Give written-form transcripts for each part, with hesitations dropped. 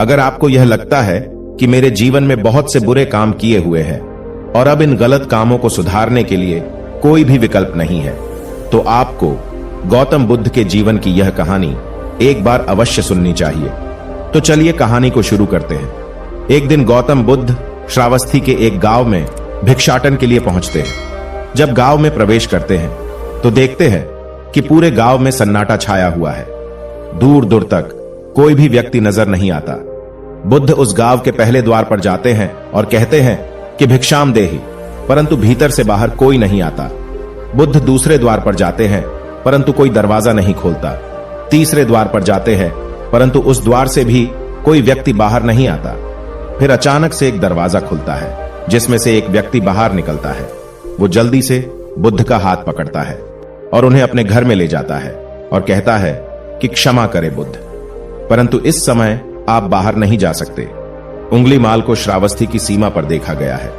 अगर आपको यह लगता है कि मेरे जीवन में बहुत से बुरे काम किए हुए हैं और अब इन गलत कामों को सुधारने के लिए कोई भी विकल्प नहीं है, तो आपको गौतम बुद्ध के जीवन की यह कहानी एक बार अवश्य सुननी चाहिए। तो चलिए कहानी को शुरू करते हैं। एक दिन गौतम बुद्ध श्रावस्ती के एक गांव में भिक्षाटन के लिए पहुंचते हैं। जब गांव में प्रवेश करते हैं तो देखते हैं कि पूरे गांव में सन्नाटा छाया हुआ है। दूर दूर तक कोई भी व्यक्ति नजर नहीं आता। बुद्ध उस गांव के पहले द्वार पर जाते हैं और कहते हैं कि भिक्षाम देहि, परंतु भीतर से बाहर कोई नहीं आता। बुद्ध दूसरे द्वार पर जाते हैं परंतु कोई दरवाजा नहीं खोलता। तीसरे द्वार पर जाते हैं परंतु उस द्वार से भी कोई व्यक्ति बाहर नहीं आता। फिर अचानक से एक दरवाजा खुलता है जिसमें से एक व्यक्ति बाहर निकलता है। वो जल्दी से बुद्ध का हाथ पकड़ता है और उन्हें अपने घर में ले जाता है और कहता है कि क्षमा करे बुद्ध, परंतु इस समय आप बाहर नहीं जा सकते। उंगलीमाल को श्रावस्ती की सीमा पर देखा गया है।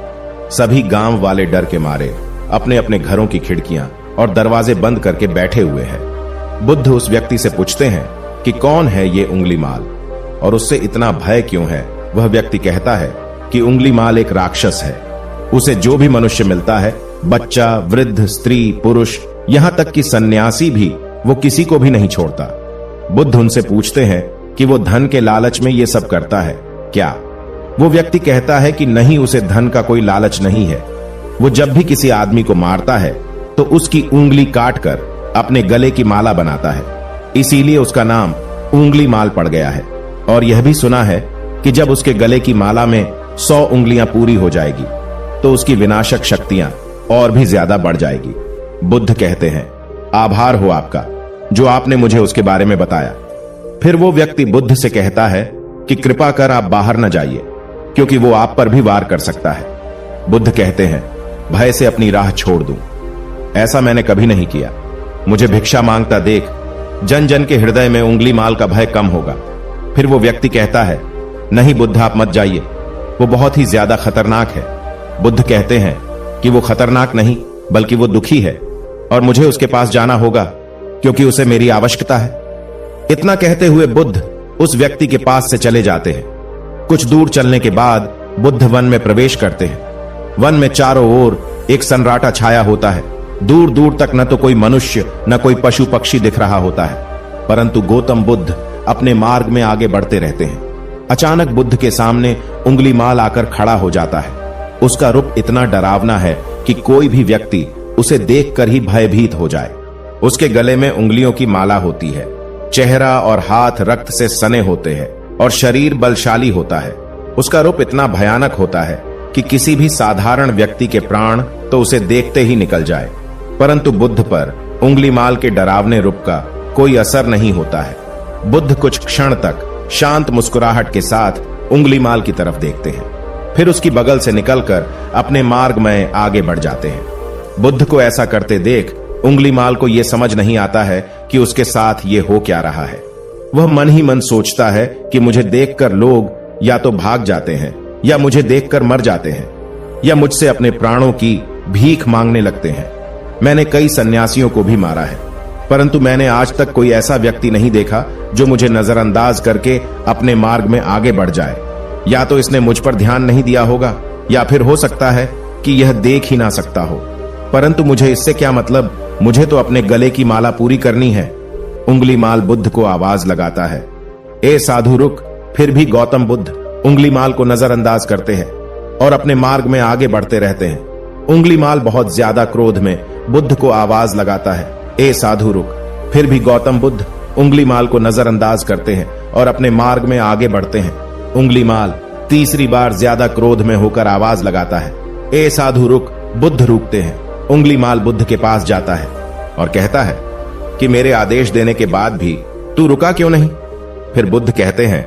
सभी गांव वाले डर के मारे अपने अपने घरों की खिड़कियां और दरवाजे बंद करके बैठे हुए हैं। बुद्ध उस व्यक्ति से पूछते हैं कि कौन है ये उंगलीमाल और उससे इतना भय क्यों है। वह व्यक्ति कहता है कि उंगलीमाल एक राक्षस है। उसे जो भी मनुष्य मिलता है, बच्चा, वृद्ध, स्त्री, पुरुष, यहां तक कि सन्यासी भी, वो किसी को भी नहीं छोड़ता। बुद्ध उनसे पूछते हैं कि वो धन के लालच में ये सब करता है क्या। वो व्यक्ति कहता है कि नहीं, उसे धन का कोई लालच नहीं है। वो जब भी किसी आदमी को मारता है तो उसकी उंगली काटकर अपने गले की माला बनाता है, इसीलिए उसका नाम उंगलीमाल पड़ गया है। और यह भी सुना है कि जब उसके गले की माला में 100 उंगलियां पूरी हो जाएगी तो उसकी विनाशक शक्तियां और भी ज्यादा बढ़ जाएगी। बुद्ध कहते हैं, आभार हो आपका जो आपने मुझे उसके बारे में बताया। फिर वो व्यक्ति बुद्ध से कहता है कि कृपा कर आप बाहर न जाइए, क्योंकि वो आप पर भी वार कर सकता है। बुद्ध कहते हैं, भय से अपनी राह छोड़ दूं, ऐसा मैंने कभी नहीं किया। मुझे भिक्षा मांगता देख जन जन के हृदय में उंगलीमाल का भय कम होगा। फिर वो व्यक्ति कहता है, नहीं बुद्ध, आप मत जाइए, वो बहुत ही ज्यादा खतरनाक है। बुद्ध कहते हैं कि वो खतरनाक नहीं बल्कि वो दुखी है और मुझे उसके पास जाना होगा क्योंकि उसे मेरी आवश्यकता है। इतना कहते हुए बुद्ध उस व्यक्ति के पास से चले जाते हैं। कुछ दूर चलने के बाद बुद्ध वन में प्रवेश करते हैं। वन में चारों ओर एक सन्नाटा छाया होता है। दूर दूर तक न तो कोई मनुष्य न कोई पशु पक्षी दिख रहा होता है, परंतु गौतम बुद्ध अपने मार्ग में आगे बढ़ते रहते हैं। अचानक बुद्ध के सामने उंगलीमाल आकर खड़ा हो जाता है। उसका रूप इतना डरावना है कि कोई भी व्यक्ति उसे देखकर ही भयभीत हो जाए। उसके गले में उंगलियों की माला होती है, चेहरा और हाथ रक्त से सने होते हैं और शरीर बलशाली होता है। उसका रूप इतना भयानक होता है कि किसी भी साधारण व्यक्ति के प्राण तो उसे देखते ही निकल जाए, परंतु बुद्ध पर उंगलीमाल के डरावने रूप का कोई असर नहीं होता है। बुद्ध कुछ क्षण तक शांत मुस्कुराहट के साथ उंगलीमाल की तरफ देखते हैं, फिर उसकी बगल से निकलकर अपने मार्ग में आगे बढ़ जाते हैं। बुद्ध को ऐसा करते देख उंगलीमाल को यह समझ नहीं आता है कि उसके साथ ये हो क्या रहा है। वह मन ही मन सोचता है कि मुझे देखकर लोग या तो भाग जाते हैं या मुझे देखकर मर जाते हैं या मुझसे अपने प्राणों की भीख मांगने लगते हैं। मैंने कई सन्यासियों को भी मारा है, परंतु मैंने आज तक कोई ऐसा व्यक्ति नहीं देखा जो मुझे नजरअंदाज करके अपने मार्ग में आगे बढ़ जाए। या तो इसने मुझ पर ध्यान नहीं दिया होगा या फिर हो सकता है कि यह देख ही ना सकता हो, परंतु मुझे इससे क्या मतलब, मुझे तो अपने गले की माला पूरी करनी है। उंगलीमाल बुद्ध को आवाज लगाता है, ए साधु रुक। फिर भी गौतम बुद्ध उंगलीमाल को नजरअंदाज करते हैं और अपने मार्ग में आगे बढ़ते रहते हैं। उंगलीमाल बहुत ज्यादा क्रोध में बुद्ध को आवाज लगाता है, ए साधु रुक। फिर भी गौतम बुद्ध उंगलीमाल को नजरअंदाज करते हैं और अपने मार्ग में आगे बढ़ते हैं। उंगलीमाल तीसरी बार ज्यादा क्रोध में होकर आवाज लगाता है, ए साधु रुक। बुद्ध रुकते हैं। उंगलीमाल बुद्ध के पास जाता है और कहता है कि मेरे आदेश देने के बाद भी तू रुका क्यों नहीं। फिर बुद्ध कहते हैं,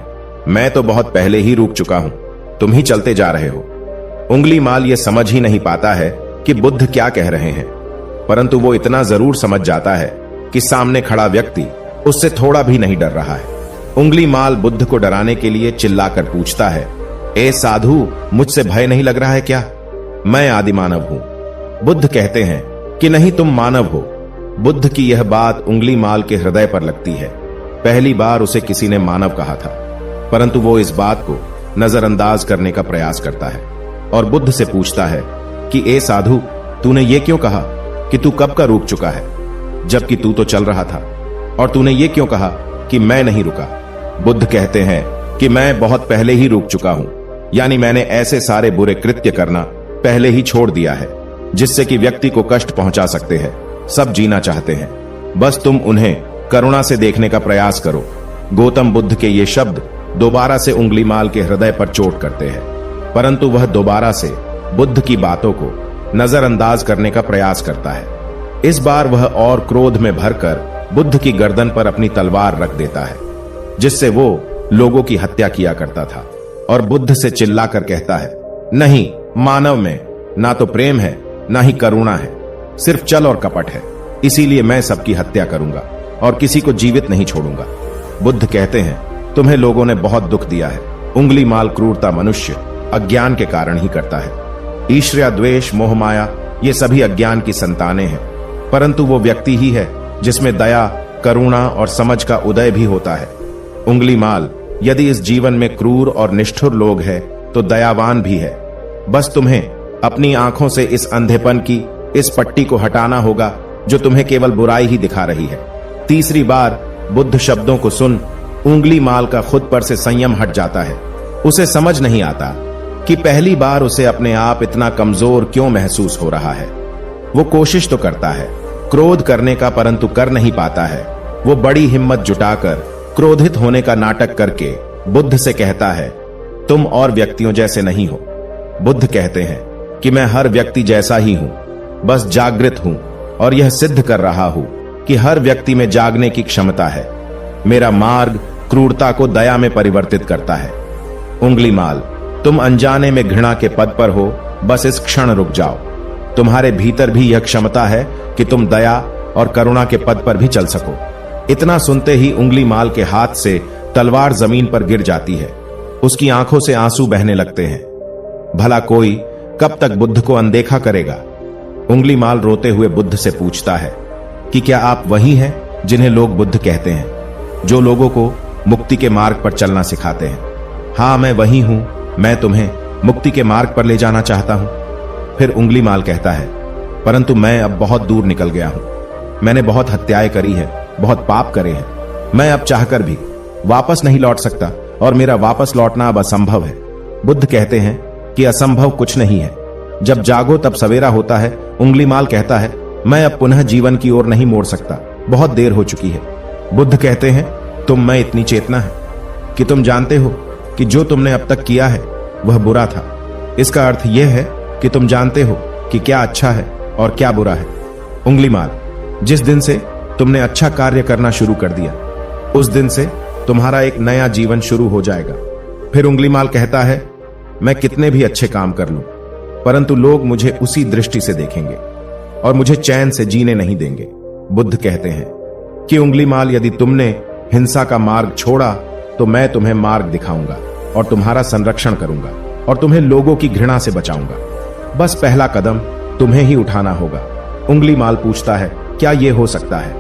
मैं तो बहुत पहले ही रुक चुका हूं, तुम ही चलते जा रहे हो। उंगलीमाल ये समझ ही नहीं पाता है कि बुद्ध क्या कह रहे हैं, परंतु वो इतना जरूर समझ जाता है कि सामने खड़ा व्यक्ति उससे थोड़ा भी नहीं डर रहा है। उंगलीमाल बुद्ध को डराने के लिए चिल्लाकर पूछता है, ए साधु, मुझसे भय नहीं लग रहा है क्या? मैं आदि मानव हूं। बुद्ध कहते हैं कि नहीं, तुम मानव हो। बुद्ध की यह बात उंगलीमाल के हृदय पर लगती है। पहली बार उसे किसी ने मानव कहा था। परंतु वो इस बात को नजरअंदाज करने का प्रयास करता है और बुद्ध से पूछता है कि ए साधु, तूने ये क्यों कहा कि तू कब का रुक चुका है, जबकि तू तो चल रहा था, और तूने ये क्यों कहा कि मैं नहीं रुका। बुद्ध कहते हैं कि मैं बहुत पहले ही रुक चुका हूं, यानी मैंने ऐसे सारे बुरे कृत्य करना पहले ही छोड़ दिया है जिससे कि व्यक्ति को कष्ट पहुंचा सकते हैं। सब जीना चाहते हैं, बस तुम उन्हें करुणा से देखने का प्रयास करो। गौतम बुद्ध के ये शब्द दोबारा से उंगलीमाल के हृदय पर चोट करते हैं, परंतु वह दोबारा से बुद्ध की बातों को नजरअंदाज करने का प्रयास करता है। इस बार वह और क्रोध में भरकर बुद्ध की गर्दन पर अपनी तलवार रख देता है, जिससे वो लोगों की हत्या किया करता था, और बुद्ध से चिल्लाकर कहता है, नहीं, मानव में ना तो प्रेम है ना ही करुणा है, सिर्फ छल और कपट है। इसीलिए मैं सबकी हत्या करूंगा और किसी को जीवित नहीं छोड़ूंगा। बुद्ध कहते हैं, तुम्हें लोगों ने बहुत दुख दिया है। उंगलीमाल क्रूरता मनुष्य अज्ञान के कारण ही करता है। ईर्ष्या, द्वेष, मोह, माया ये सभी अज्ञान की संतानें हैं, परंतु वो व्यक्ति ही है जिसमें दया, करुणा और समझ का उदय भी होता है। उंगलीमाल, यदि इस जीवन में क्रूर और निष्ठुर लोग हैं तो दयावान भी है। बस तुम्हें अपनी आंखों से इस अंधेपन की इस पट्टी को हटाना होगा जो तुम्हें केवल बुराई ही दिखा रही है। तीसरी बार बुद्ध शब्दों को सुन उंगलीमाल का खुद पर से संयम हट जाता है। उसे समझ नहीं आता कि पहली बार उसे अपने आप इतना कमजोर क्यों महसूस हो रहा है। वो कोशिश तो करता है क्रोध करने का, परंतु कर नहीं पाता है। वो बड़ी हिम्मत जुटाकर क्रोधित होने का नाटक करके बुद्ध से कहता है, तुम और व्यक्तियों जैसे नहीं हो। बुद्ध कहते हैं कि मैं हर व्यक्ति जैसा ही हूं, बस जागृत हूं और यह सिद्ध कर रहा हूं कि हर व्यक्ति में जागने की क्षमता है। मेरा मार्ग क्रूरता को दया में परिवर्तित करता है। उंगलीमाल, तुम अनजाने में घृणा के पद पर हो, बस इस क्षण रुक जाओ। तुम्हारे भीतर भी यह क्षमता है कि तुम दया और करुणा के पद पर भी चल सको। इतना सुनते ही उंगलीमाल के हाथ से तलवार जमीन पर गिर जाती है। उसकी आंखों से आंसू बहने लगते हैं। भला कोई कब तक बुद्ध को अनदेखा करेगा। उंगलीमाल रोते हुए बुद्ध से पूछता है कि क्या आप वही हैं जिन्हें लोग बुद्ध कहते हैं, जो लोगों को मुक्ति के मार्ग पर चलना सिखाते हैं। हाँ, मैं वही हूं, मैं तुम्हें मुक्ति के मार्ग पर ले जाना चाहता हूं। फिर उंगलीमाल कहता है, परंतु मैं अब बहुत दूर निकल गया हूं। मैंने बहुत हत्याएं करी है, बहुत पाप करे हैं। मैं अब चाहकर भी वापस नहीं लौट सकता और मेरा वापस लौटना अब असंभव है। बुद्ध कहते हैं कि असंभव कुछ नहीं है, जब जागो तब सवेरा होता है। उंगलीमाल कहता है, मैं अब पुनः जीवन की ओर नहीं मोड़ सकता, बहुत देर हो चुकी है। बुद्ध कहते हैं, तुम में इतनी चेतना है कि तुम जानते हो कि जो तुमने अब तक किया है वह बुरा था। इसका अर्थ यह है कि तुम जानते हो कि क्या अच्छा है और क्या बुरा है। उंगलीमाल, जिस दिन से तुमने अच्छा कार्य करना शुरू कर दिया, उस दिन से तुम्हारा एक नया जीवन शुरू हो जाएगा। फिर उंगलीमाल कहता है, मैं कितने भी अच्छे काम कर लूं, परंतु लोग मुझे उसी दृष्टि से देखेंगे और मुझे चैन से जीने नहीं देंगे। बुद्ध कहते हैं कि उंगलीमाल, यदि तुमने हिंसा का मार्ग छोड़ा तो मैं तुम्हें मार्ग दिखाऊंगा और तुम्हारा संरक्षण करूंगा और तुम्हें लोगों की घृणा से बचाऊंगा। बस पहला कदम तुम्हें ही उठाना होगा। उंगलीमाल पूछता है, क्या यह हो सकता है?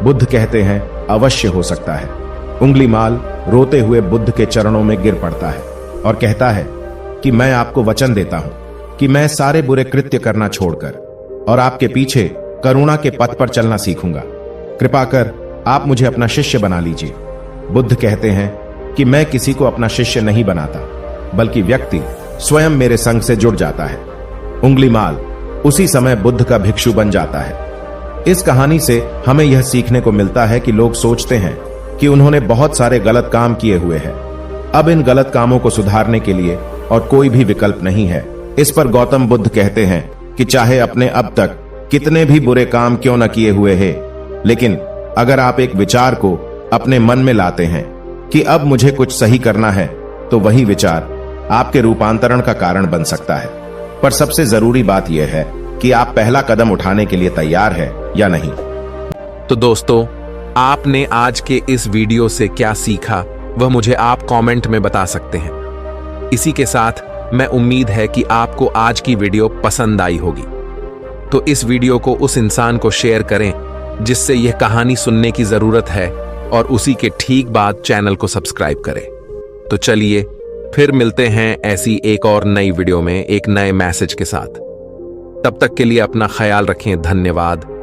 बुद्ध कहते हैं, अवश्य हो सकता है। उंगलीमाल रोते हुए बुद्ध के चरणों में गिर पड़ता है और कहता है कि मैं आपको वचन देता हूं कि मैं सारे बुरे कृत्य करना छोड़कर और आपके पीछे करुणा के पथ पर चलना सीखूंगा। कृपा कर आप मुझे अपना शिष्य बना लीजिए। बुद्ध कहते हैं कि मैं किसी को अपना शिष्य नहीं बनाता, बल्कि व्यक्ति स्वयं मेरे संग से जुड़ जाता है। उंगलीमाल उसी समय बुद्ध का भिक्षु बन जाता है। इस कहानी से हमें यह सीखने को मिलता है कि लोग सोचते हैं कि उन्होंने बहुत सारे गलत काम किए हुए हैं, अब इन गलत कामों को सुधारने के लिए और कोई भी विकल्प नहीं है। इस पर गौतम बुद्ध कहते हैं कि चाहे अपने अब तक कितने भी बुरे काम क्यों न किए हुए हैं, लेकिन अगर आप एक विचार को अपने मन में लाते हैं कि अब मुझे कुछ सही करना है, तो वही विचार आपके रूपांतरण का कारण बन सकता है। पर सबसे जरूरी बात यह है कि आप पहला कदम उठाने के लिए तैयार है या नहीं। तो दोस्तों, आपने आज के इस वीडियो से क्या सीखा वह मुझे आप कमेंट में बता सकते हैं। इसी के साथ मैं उम्मीद है कि आपको आज की वीडियो पसंद आई होगी, तो इस वीडियो को उस इंसान को शेयर करें जिससे यह कहानी सुनने की जरूरत है और उसी के ठीक बाद चैनल को सब्सक्राइब करें। तो चलिए फिर मिलते हैं ऐसी एक और नई वीडियो में एक नए मैसेज के साथ। तब तक के लिए अपना ख्याल रखें। धन्यवाद।